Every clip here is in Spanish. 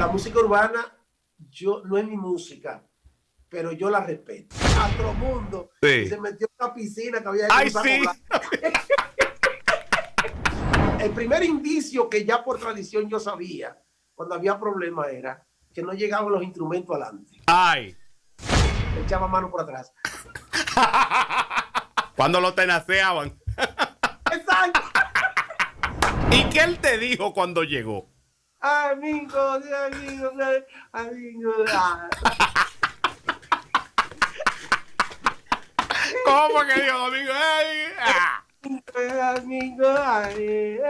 la música urbana, yo no es mi música, pero yo la respeto. A todo mundo. Sí. Y se metió en una piscina que había en ¡Ay, un saco sí! blanco. El primer indicio que ya por tradición yo sabía cuando había problemas era que no llegaban los instrumentos adelante. ¡Ay! Le echaba mano por atrás. Cuando lo tenaceaban. Exacto. ¿Y qué él te dijo cuando llegó? Amigos, amigos, amigos. ¿Cómo que dijo Domingo? ¡Ay! ¡Ah! Amigos, amigos.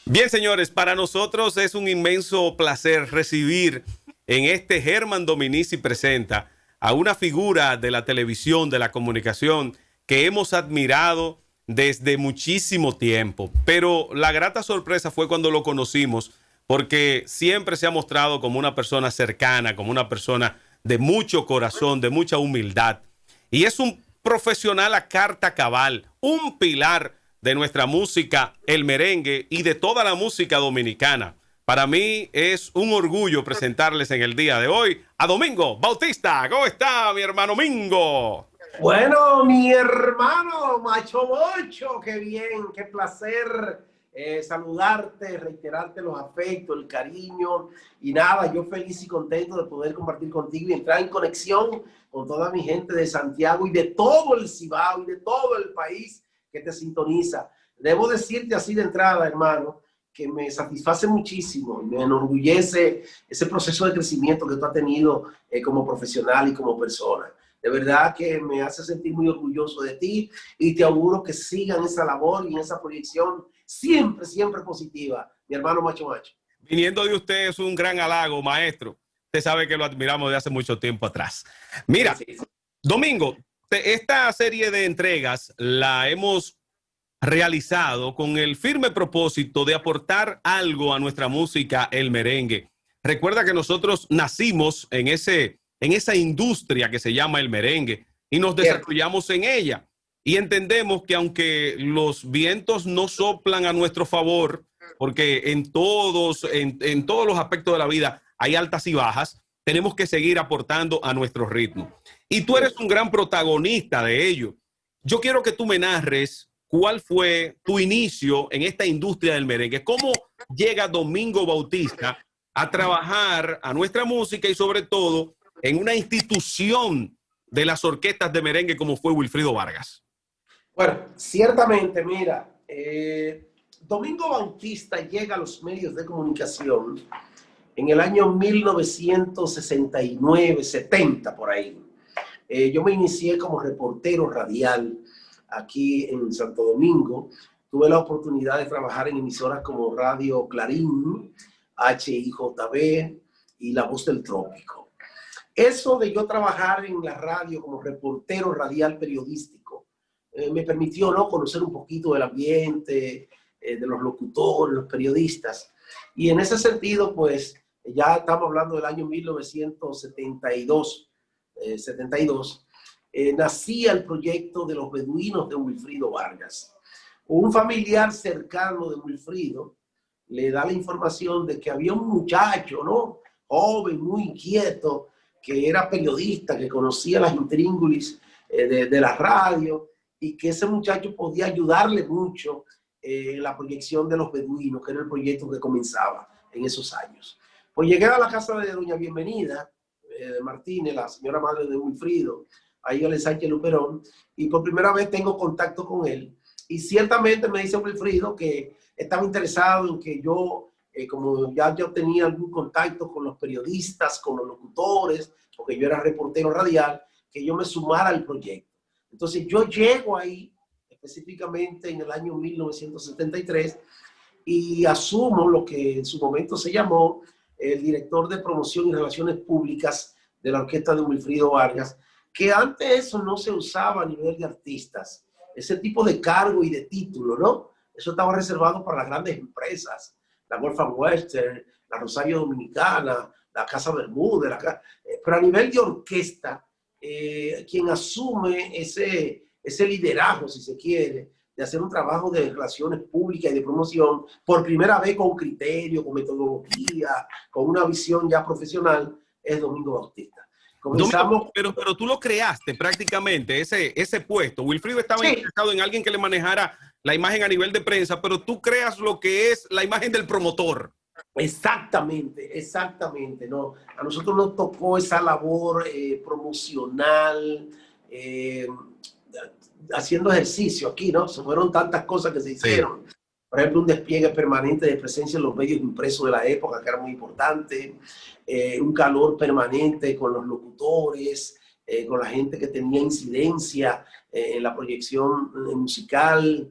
Bien, señores, para nosotros es un inmenso placer recibir en este Germán Dominici Presenta a una figura de la televisión, de la comunicación, que hemos admirado desde muchísimo tiempo. Pero la grata sorpresa fue cuando lo conocimos, porque siempre se ha mostrado como una persona cercana, como una persona de mucho corazón, de mucha humildad. Y es un profesional a carta cabal, un pilar de nuestra música, el merengue y de toda la música dominicana. Para mí es un orgullo presentarles en el día de hoy a Domingo Bautista. ¿Cómo está, mi hermano Mingo? Bueno, mi hermano Macho Mocho, qué bien, qué placer saludarte, reiterarte los afectos, el cariño y nada, yo feliz y contento de poder compartir contigo y entrar en conexión con toda mi gente de Santiago y de todo el Cibao y de todo el país que te sintoniza. Debo decirte así de entrada, hermano, que me satisface muchísimo, me enorgullece ese proceso de crecimiento que tú has tenido como profesional y como persona. De verdad que me hace sentir muy orgulloso de ti y te auguro que sigan esa labor y esa proyección siempre, siempre positiva, mi hermano Macho Macho. Viniendo de usted es un gran halago, maestro. Usted sabe que lo admiramos de hace mucho tiempo atrás. Mira, Sí, sí. Domingo, esta serie de entregas la hemos realizado con el firme propósito de aportar algo a nuestra música, el merengue. Recuerda que nosotros nacimos en esa industria que se llama el merengue y nos desarrollamos en ella. Y entendemos que aunque los vientos no soplan a nuestro favor, porque en todos los aspectos de la vida hay altas y bajas, tenemos que seguir aportando a nuestro ritmo. Y tú eres un gran protagonista de ello. Yo quiero que tú me narres cuál fue tu inicio en esta industria del merengue. ¿Cómo llega Domingo Bautista a trabajar a nuestra música y sobre todo en una institución de las orquestas de merengue como fue Wilfrido Vargas? Bueno, ciertamente, mira, Domingo Bautista llega a los medios de comunicación en el año 1969, 70, por ahí. Yo me inicié como reportero radial aquí en Santo Domingo. Tuve la oportunidad de trabajar en emisoras como Radio Clarín, HIJB y La Voz del Trópico. Eso de yo trabajar en la radio como reportero radial periodístico me permitió, ¿no?, conocer un poquito del ambiente, de los locutores, los periodistas. Y en ese sentido, pues, ya estamos hablando del año 1972, nacía el proyecto de los beduinos de Wilfrido Vargas. Un familiar cercano de Wilfrido le da la información de que había un muchacho, ¿no?, joven, muy inquieto, que era periodista, que conocía las intríngulis de la radio y que ese muchacho podía ayudarle mucho en la proyección de los beduinos, que era el proyecto que comenzaba en esos años. Pues llegué a la casa de doña Bienvenida Martínez, la señora madre de Wilfrido, ahí en el Sánchez Luperón, y por primera vez tengo contacto con él. Y ciertamente me dice Wilfrido que estaba interesado en que yo, como ya yo tenía algún contacto con los periodistas, con los locutores, porque yo era reportero radial, que yo me sumara al proyecto. Entonces yo llego ahí, específicamente en el año 1973, y asumo lo que en su momento se llamó el director de promoción y relaciones públicas de la orquesta de Wilfrido Vargas, que antes eso no se usaba a nivel de artistas, ese tipo de cargo y de título, ¿no? Eso estaba reservado para las grandes empresas, la Golf and Western, la Rosario Dominicana, la Casa Bermúdez, pero a nivel de orquesta, quien asume ese liderazgo, si se quiere, de hacer un trabajo de relaciones públicas y de promoción, por primera vez con criterio, con metodología, con una visión ya profesional, es Domingo Bautista. Comenzamos... pero tú lo creaste prácticamente, ese puesto. Wilfrido estaba interesado en alguien que le manejara la imagen a nivel de prensa, pero tú creas lo que es la imagen del promotor. Exactamente, exactamente. ¿No? A nosotros nos tocó esa labor promocional, haciendo ejercicio aquí, ¿no? Se fueron tantas cosas que se hicieron. Sí. Por ejemplo, un despliegue permanente de presencia en los medios impresos de la época, que era muy importante. Un calor permanente con los locutores, con la gente que tenía incidencia en la proyección musical,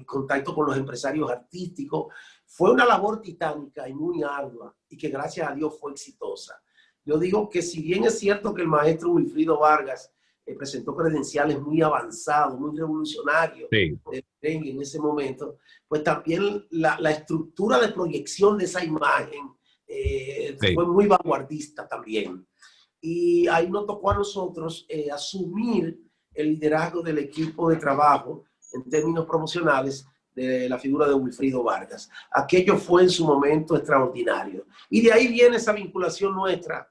contacto con los empresarios artísticos. Fue una labor titánica y muy ardua y que gracias a Dios fue exitosa. Yo digo que si bien es cierto que el maestro Wilfrido Vargas presentó credenciales muy avanzados, muy revolucionarios en ese momento, pues también la estructura de proyección de esa imagen fue muy vanguardista también. Y ahí nos tocó a nosotros asumir el liderazgo del equipo de trabajo en términos promocionales de la figura de Wilfrido Vargas. Aquello fue en su momento extraordinario. Y de ahí viene esa vinculación nuestra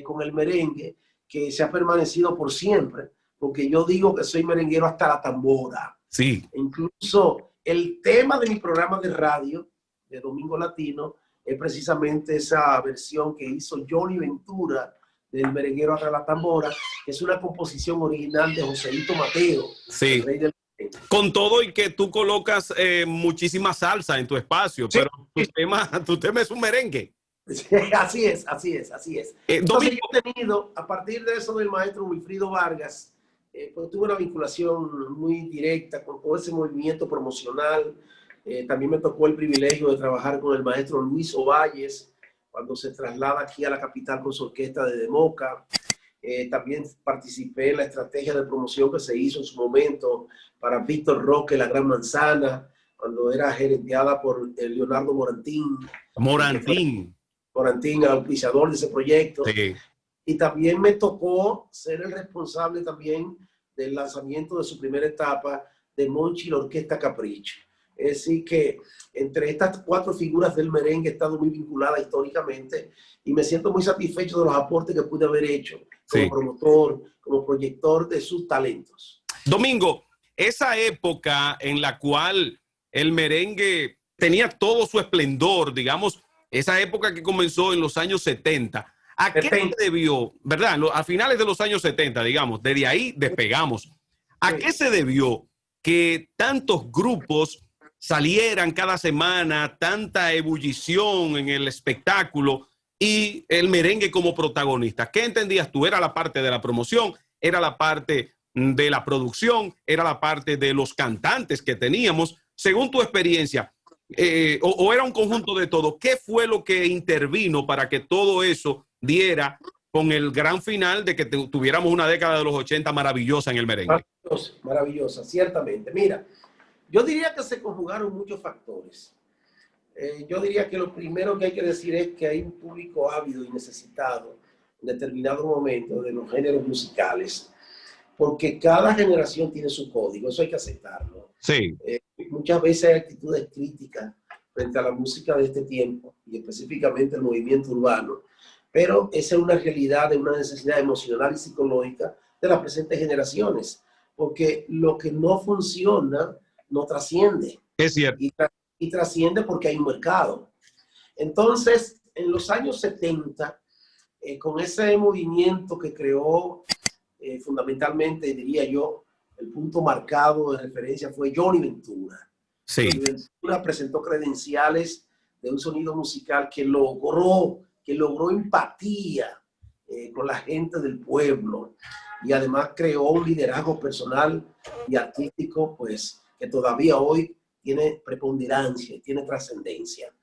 con el merengue, que se ha permanecido por siempre, porque yo digo que soy merenguero hasta la tambora. Sí. Incluso el tema de mi programa de radio, de Domingo Latino, es precisamente esa versión que hizo Johnny Ventura del Merenguero hasta la tambora, que es una composición original de Joselito Mateo, sí. El rey del... Con todo y que tú colocas muchísima salsa en tu espacio, sí, pero tu tema es un merengue. Sí, así es, así es, así es. Entonces yo he tenido, a partir de eso del maestro Wilfrido Vargas, pues tuve una vinculación muy directa con ese movimiento promocional. También me tocó el privilegio de trabajar con el maestro Luis Ovalles cuando se traslada aquí a la capital con su orquesta de Moca. También participé en la estrategia de promoción que se hizo en su momento para Víctor Roque, La Gran Manzana, cuando era gerenteada por Leonardo Morantín. Morantín, auspiciador de ese proyecto. Sí. Y también me tocó ser el responsable también del lanzamiento de su primera etapa de Monchi, la Orquesta Capricho. Es decir que entre estas cuatro figuras del merengue he estado muy vinculada históricamente y me siento muy satisfecho de los aportes que pude haber hecho como promotor, como proyector de sus talentos. Domingo, esa época en la cual el merengue tenía todo su esplendor, digamos, esa época que comenzó en los años 70, ¿a qué se debió, verdad? A finales de los años 70, digamos, desde ahí despegamos. ¿A qué se debió que tantos grupos salieran cada semana, tanta ebullición en el espectáculo y el merengue como protagonista? ¿Qué entendías tú? ¿Era la parte de la promoción? ¿Era la parte de la producción? ¿Era la parte de los cantantes que teníamos? Según tu experiencia, o era un conjunto de todo. ¿Qué fue lo que intervino para que todo eso diera con el gran final de que tuviéramos una década de los 80 maravillosa en el merengue? Maravillosa, maravillosa, ciertamente. Mira, yo diría que se conjugaron muchos factores. Yo diría que lo primero que hay que decir es que hay un público ávido y necesitado en determinado momento de los géneros musicales, porque cada generación tiene su código, eso hay que aceptarlo. Sí. Muchas veces hay actitudes críticas frente a la música de este tiempo y específicamente el movimiento urbano, pero esa es una realidad de una necesidad emocional y psicológica de las presentes generaciones, porque lo que no funciona no trasciende. Es cierto. Y trasciende porque hay un mercado. Entonces, en los años 70, con ese movimiento que creó fundamentalmente, diría yo, el punto marcado de referencia fue Johnny Ventura. Sí. Johnny Ventura presentó credenciales de un sonido musical que logró empatía con la gente del pueblo y además creó un liderazgo personal y artístico, pues, que todavía hoy tiene preponderancia, tiene trascendencia.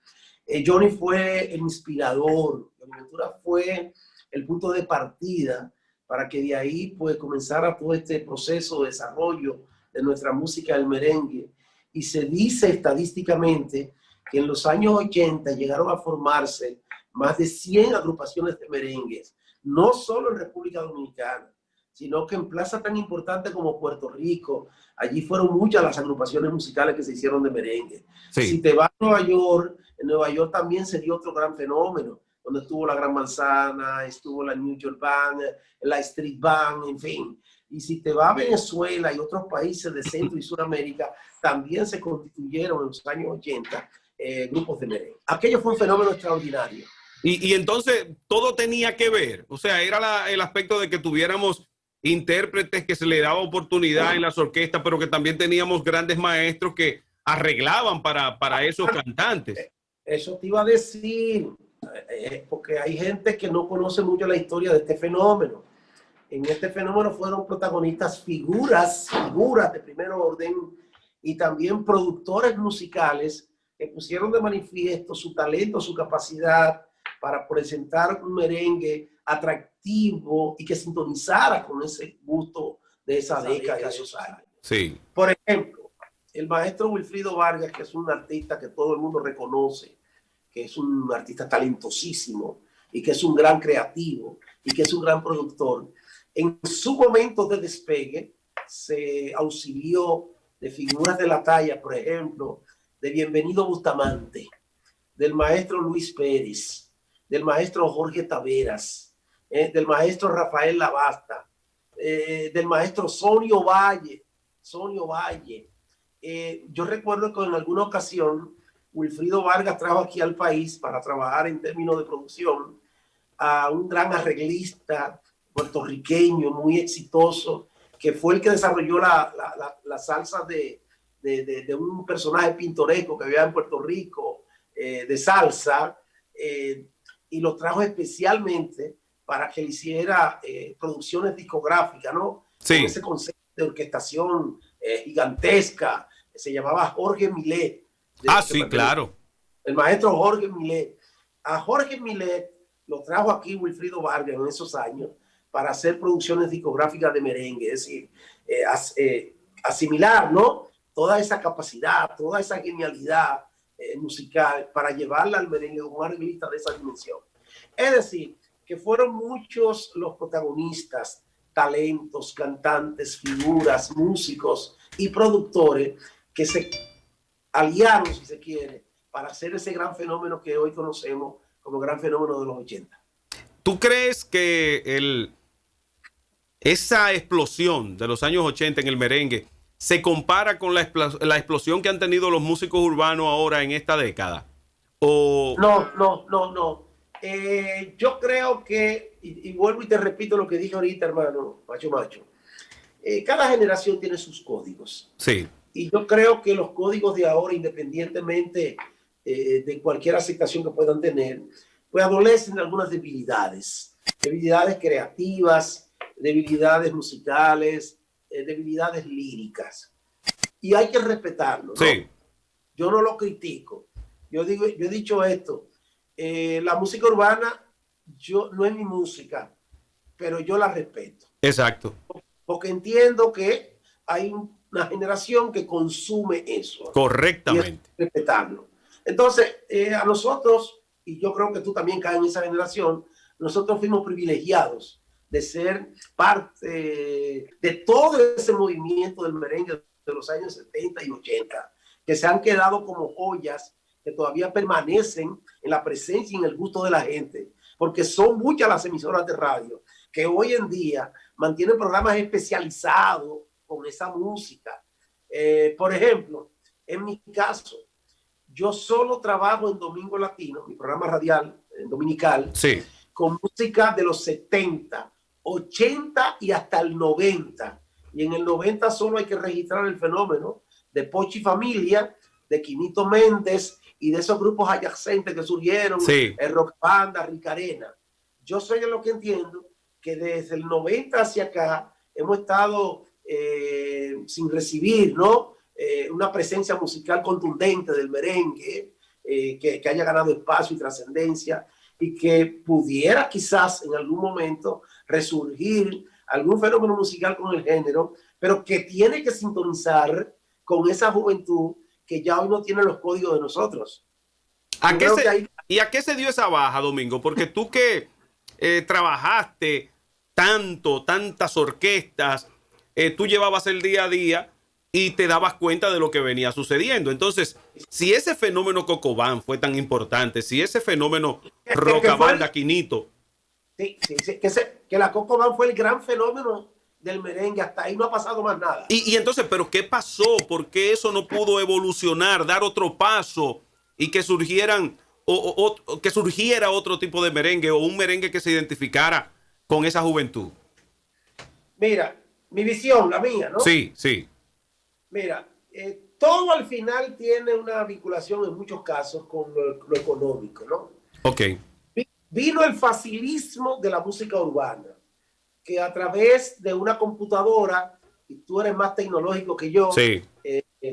Johnny fue el inspirador, Johnny Ventura fue el punto de partida para que de ahí pues comenzara todo este proceso de desarrollo de nuestra música del merengue. Y se dice estadísticamente que en los años 80 llegaron a formarse más de 100 agrupaciones de merengues, no solo en República Dominicana, sino que en plazas tan importantes como Puerto Rico, allí fueron muchas las agrupaciones musicales que se hicieron de merengue. Sí. Si te vas a Nueva York, en Nueva York también se dio otro gran fenómeno, donde estuvo la Gran Manzana, estuvo la New York Band, la Street Band, en fin. Y si te vas a Venezuela y otros países de Centro y Sudamérica, también se constituyeron en los años 80 grupos de merengue. Aquello fue un fenómeno extraordinario. Y entonces todo tenía que ver, o sea, era el aspecto de que tuviéramos intérpretes que se le daba oportunidad en las orquestas, pero que también teníamos grandes maestros que arreglaban para esos cantantes. Eso te iba a decir, porque hay gente que no conoce mucho la historia de este fenómeno. En este fenómeno fueron protagonistas figuras de primer orden y también productores musicales que pusieron de manifiesto su talento, su capacidad para presentar un merengue atractivo y que sintonizara con ese gusto de esa década, de esos años. Sí. Por ejemplo, el maestro Wilfrido Vargas, que es un artista que todo el mundo reconoce, que es un artista talentosísimo y que es un gran creativo y que es un gran productor, en su momento de despegue se auxilió de figuras de la talla, por ejemplo, de Bienvenido Bustamante, del maestro Luis Pérez, del maestro Jorge Taveras, del maestro Rafael Lavasta, del maestro Sonio Valle. Yo recuerdo que en alguna ocasión Wilfrido Vargas trajo aquí al país para trabajar en términos de producción a un gran arreglista puertorriqueño muy exitoso, que fue el que desarrolló la salsa de un personaje pintoresco que había en Puerto Rico, de salsa, y lo trajo especialmente para que le hiciera producciones discográficas, ¿no? Sí. Con ese concepto de orquestación gigantesca, se llamaba Jorge Millet. Sí, claro. El maestro Jorge Millet. A Jorge Millet lo trajo aquí Wilfrido Vargas en esos años para hacer producciones discográficas de merengue, es decir, asimilar, ¿no?, toda esa capacidad, toda esa genialidad musical para llevarla al merengue como un arreglista de esa dimensión. Es decir, que fueron muchos los protagonistas, talentos, cantantes, figuras, músicos y productores que se aliaron, si se quiere, para hacer ese gran fenómeno que hoy conocemos como gran fenómeno de los 80. ¿Tú crees que esa explosión de los años 80 en el merengue se compara con la explosión que han tenido los músicos urbanos ahora en esta década? ¿O... No. Yo creo que, y vuelvo y te repito lo que dije ahorita, hermano, macho. Cada generación tiene sus códigos. Sí. Y yo creo que los códigos de ahora, independientemente de cualquier aceptación que puedan tener, pues adolecen de algunas debilidades creativas, debilidades musicales, debilidades líricas. Y hay que respetarlo, ¿no? Sí. Yo no lo critico. Yo he dicho esto. La música urbana no es mi música, pero yo la respeto. Exacto. Porque entiendo que hay una generación que consume eso. Correctamente. Y respetarlo. Entonces, a nosotros, y yo creo que tú también caes en esa generación, nosotros fuimos privilegiados de ser parte de todo ese movimiento del merengue de los años 70 y 80, que se han quedado como joyas que todavía permanecen en la presencia y en el gusto de la gente, porque son muchas las emisoras de radio que hoy en día mantienen programas especializados con esa música. Por ejemplo, en mi caso, yo solo trabajo en Domingo Latino, mi programa radial dominical, sí, con música de los 70, 80 y hasta el 90. Y en el 90 solo hay que registrar el fenómeno de Pochi Familia, de Quinito Méndez y de esos grupos adyacentes que surgieron, sí, el Rock Banda, Ricarena. Yo soy de lo que entiendo que desde el 90 hacia acá hemos estado sin recibir, ¿no?, una presencia musical contundente del merengue, que haya ganado espacio y trascendencia, y que pudiera quizás en algún momento resurgir algún fenómeno musical con el género, pero que tiene que sintonizar con esa juventud que ya hoy no tiene los códigos de nosotros. ¿Y a qué se dio esa baja, Domingo? Porque tú que trabajaste tantas orquestas, tú llevabas el día a día y te dabas cuenta de lo que venía sucediendo. Entonces, si ese fenómeno Cocobán fue tan importante, si ese fenómeno Rocabanda, Quinito. Sí, que la Cocobán fue el gran fenómeno del merengue, hasta ahí no ha pasado más nada. Y entonces, ¿pero qué pasó? ¿Por qué eso no pudo evolucionar, dar otro paso y que surgieran que surgiera otro tipo de merengue o un merengue que se identificara con esa juventud? Mira, mi visión, la mía, ¿no? Sí, sí. Mira, todo al final tiene una vinculación en muchos casos con lo económico, ¿no? Ok. Vino el facilismo de la música urbana, que a través de una computadora, y tú eres más tecnológico que yo, sí.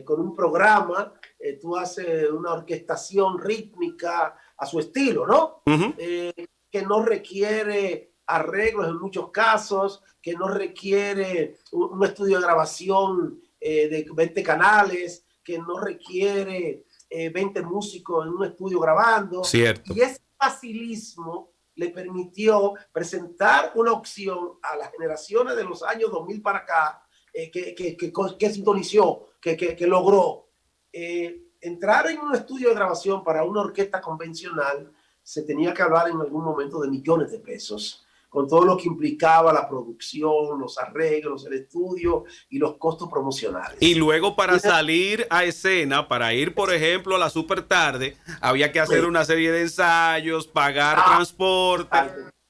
Con un programa, tú haces una orquestación rítmica a su estilo, ¿no? Que no requiere arreglos en muchos casos, que no requiere un estudio de grabación de 20 canales, que no requiere 20 músicos en un estudio grabando. Cierto. Y ese facilismo le permitió presentar una opción a las generaciones de los años 2000 para acá, que sintonizó, que logró entrar en un estudio de grabación para una orquesta convencional. Se tenía que hablar en algún momento de millones de pesos, con todo lo que implicaba la producción, los arreglos, el estudio y los costos promocionales. Y luego para salir a escena, para ir, por ejemplo, a la super tarde, había que hacer una serie de ensayos, pagar transporte.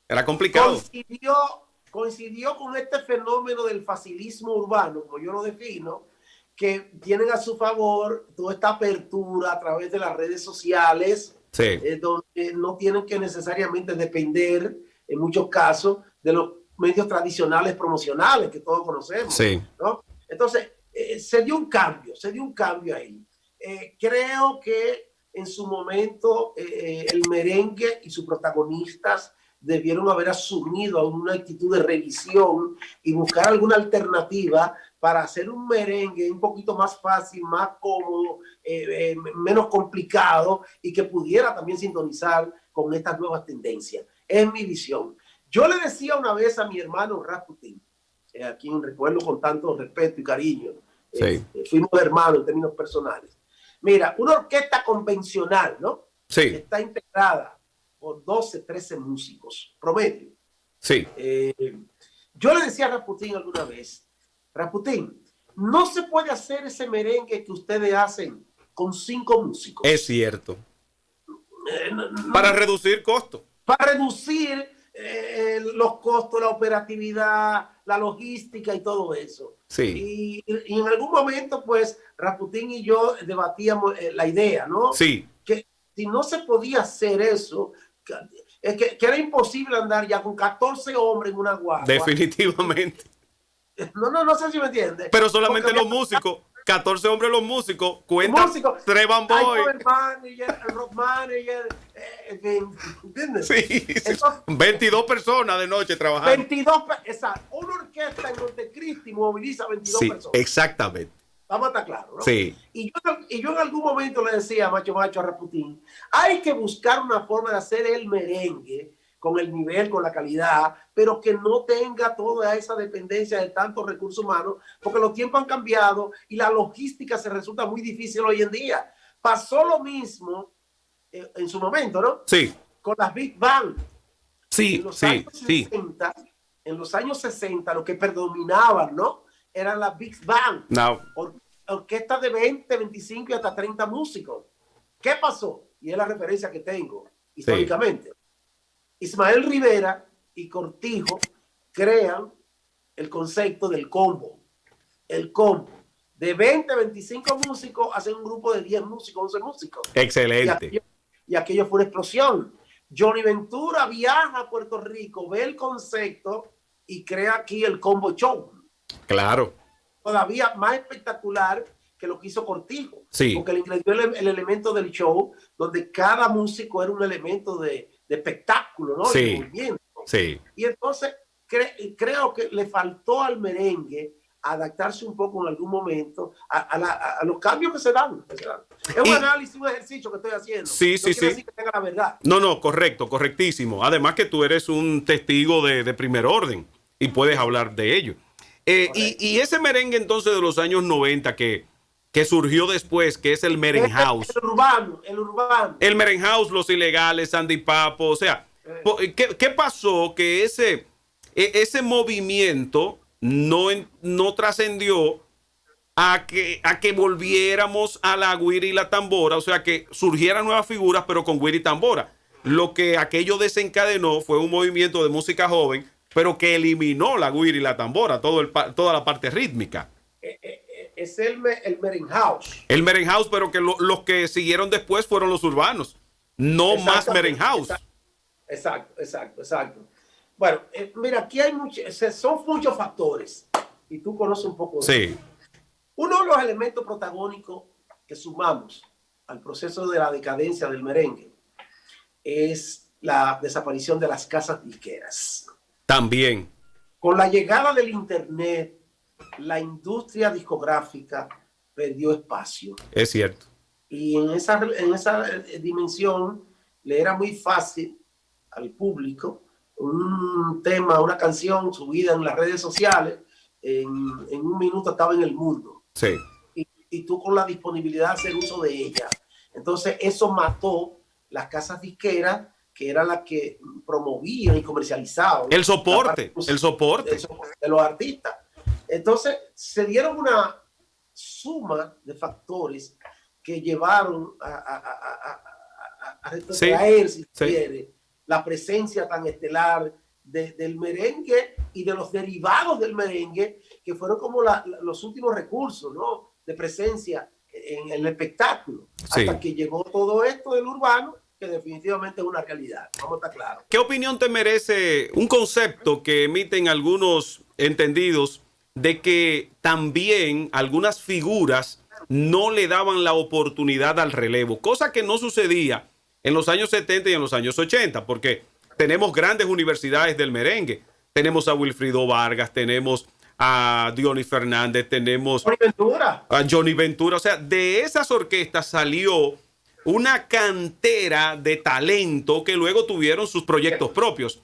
Era complicado. Coincidió con este fenómeno del facilismo urbano, como yo lo defino, que tienen a su favor toda esta apertura a través de las redes sociales, sí. Donde no tienen que necesariamente depender, en muchos casos, de los medios tradicionales promocionales que todos conocemos. Sí. ¿No? Entonces, se dio un cambio ahí. Creo que en su momento el merengue y sus protagonistas debieron haber asumido una actitud de revisión y buscar alguna alternativa para hacer un merengue un poquito más fácil, más cómodo, menos complicado y que pudiera también sintonizar con estas nuevas tendencias. Es mi visión. Yo le decía una vez a mi hermano Rasputin, a quien recuerdo con tanto respeto y cariño, fuimos hermanos en términos personales. Mira, una orquesta convencional, ¿no? Sí. Está integrada por 12, 13 músicos, promedio. Sí. Yo le decía a Rasputin alguna vez, Rasputin, no se puede hacer ese merengue que ustedes hacen con 5 músicos. Es cierto. Para reducir costos. Para reducir los costos, la operatividad, la logística y todo eso. Sí. Y en algún momento, pues, Rasputin y yo debatíamos la idea, ¿no? Sí. Que si no se podía hacer eso, que era imposible andar ya con 14 hombres en una guagua. Definitivamente. No sé si me entiendes. Pero solamente los músicos, 14 hombres los músicos, cuentan 3 bamboy. El manager, el rock manager, ¿entiendes? Sí, entonces, 22 personas de noche trabajando. 22, exacto. Una orquesta en Montecristi moviliza 22 personas. Exactamente. Vamos a estar claros, ¿no? Sí. Y yo en algún momento le decía macho a Rasputin, hay que buscar una forma de hacer el merengue con el nivel, con la calidad, pero que no tenga toda esa dependencia de tantos recursos humanos, porque los tiempos han cambiado y la logística se resulta muy difícil hoy en día. Pasó lo mismo en su momento, ¿no? Sí. Con las Big Band. Sí, En los años 60, lo que predominaban, ¿no? Eran las Big Band. No. Orquestas de 20, 25 y hasta 30 músicos. ¿Qué pasó? Y es la referencia que tengo históricamente. Ismael Rivera y Cortijo crean el concepto del combo. El combo. De 20, 25 músicos hacen un grupo de 10 músicos, 11 músicos. Excelente. Y aquello fue una explosión. Johnny Ventura viaja a Puerto Rico, ve el concepto y crea aquí el combo show. Claro. Todavía más espectacular que lo que hizo Cortijo. Sí. Porque le incluyó el elemento del show, donde cada músico era un elemento de espectáculo, ¿no? Sí. De movimiento. Sí. Y entonces creo que le faltó al merengue adaptarse un poco en algún momento a los cambios que se dan. Es un análisis, un ejercicio que estoy haciendo. Sí, no quiere decir que tenga la verdad. No, correcto, correctísimo. Además que tú eres un testigo de primer orden y puedes hablar de ello. Y ese merengue entonces de los años 90 que surgió después, que es el Merenhouse. El urbano. El Merenhouse, Los Ilegales, Sandy Papo, o sea, ¿qué pasó? Que ese movimiento no trascendió a que volviéramos a la güira y la tambora, o sea, que surgieran nuevas figuras, pero con güira y tambora. Lo que aquello desencadenó fue un movimiento de música joven, pero que eliminó la güira y la tambora, toda la parte rítmica. Es el Merenhouse. El Merenhouse, pero que los que siguieron después fueron los urbanos, no más Merenhouse. Exacto. Bueno, mira, aquí hay son muchos factores y tú conoces un poco de eso. Uno de los elementos protagónicos que sumamos al proceso de la decadencia del merengue es la desaparición de las casas disqueras. También. Con la llegada del internet, la industria discográfica perdió espacio. Es cierto. Y en esa dimensión le era muy fácil al público un tema, una canción subida en las redes sociales, en un minuto estaba en el mundo. Sí. Y tú con la disponibilidad de hacer uso de ella. Entonces eso mató las casas disqueras, que eran las que promovían y comercializaban. El soporte de los artistas. Entonces se dieron una suma de factores que llevaron a retrotraer, si quiere, la presencia tan estelar del merengue y de los derivados del merengue, que fueron como los últimos recursos, ¿no?, de presencia en el espectáculo, hasta que llegó todo esto del urbano, que definitivamente es una realidad. Vamos a estar claros. ¿Qué opinión te merece un concepto que emiten algunos entendidos de que también algunas figuras no le daban la oportunidad al relevo, cosa que no sucedía en los años 70 y en los años 80, porque tenemos grandes universidades del merengue? Tenemos a Wilfrido Vargas, tenemos a Dionis Fernández, tenemos a Johnny Ventura. O sea, de esas orquestas salió una cantera de talento que luego tuvieron sus proyectos propios.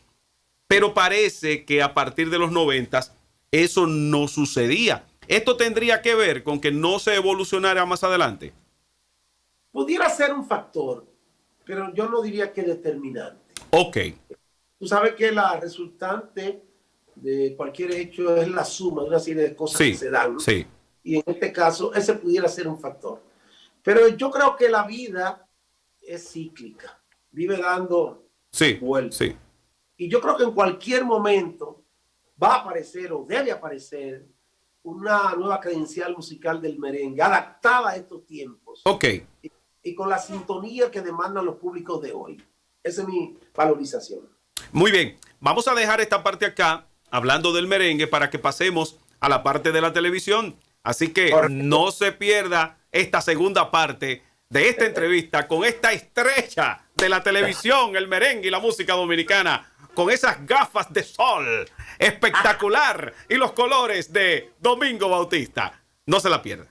Pero parece que a partir de los 90 eso no sucedía. ¿Esto tendría que ver con que no se evolucionara más adelante? Pudiera ser un factor, pero yo no diría que determinante. Ok. Tú sabes que la resultante de cualquier hecho es la suma de una serie de cosas que se dan, ¿no? Sí. Y en este caso, ese pudiera ser un factor. Pero yo creo que la vida es cíclica, vive dando vueltas. Sí. Y yo creo que en cualquier momento va a aparecer o debe aparecer una nueva credencial musical del merengue, adaptada a estos tiempos. Ok. Y con la sintonía que demandan los públicos de hoy. Esa es mi valorización. Muy bien. Vamos a dejar esta parte acá, hablando del merengue, para que pasemos a la parte de la televisión. Así que no se pierda esta segunda parte de esta entrevista con esta estrella de la televisión, el merengue y la música dominicana, con esas gafas de sol espectacular y los colores de Domingo Bautista. No se la pierda.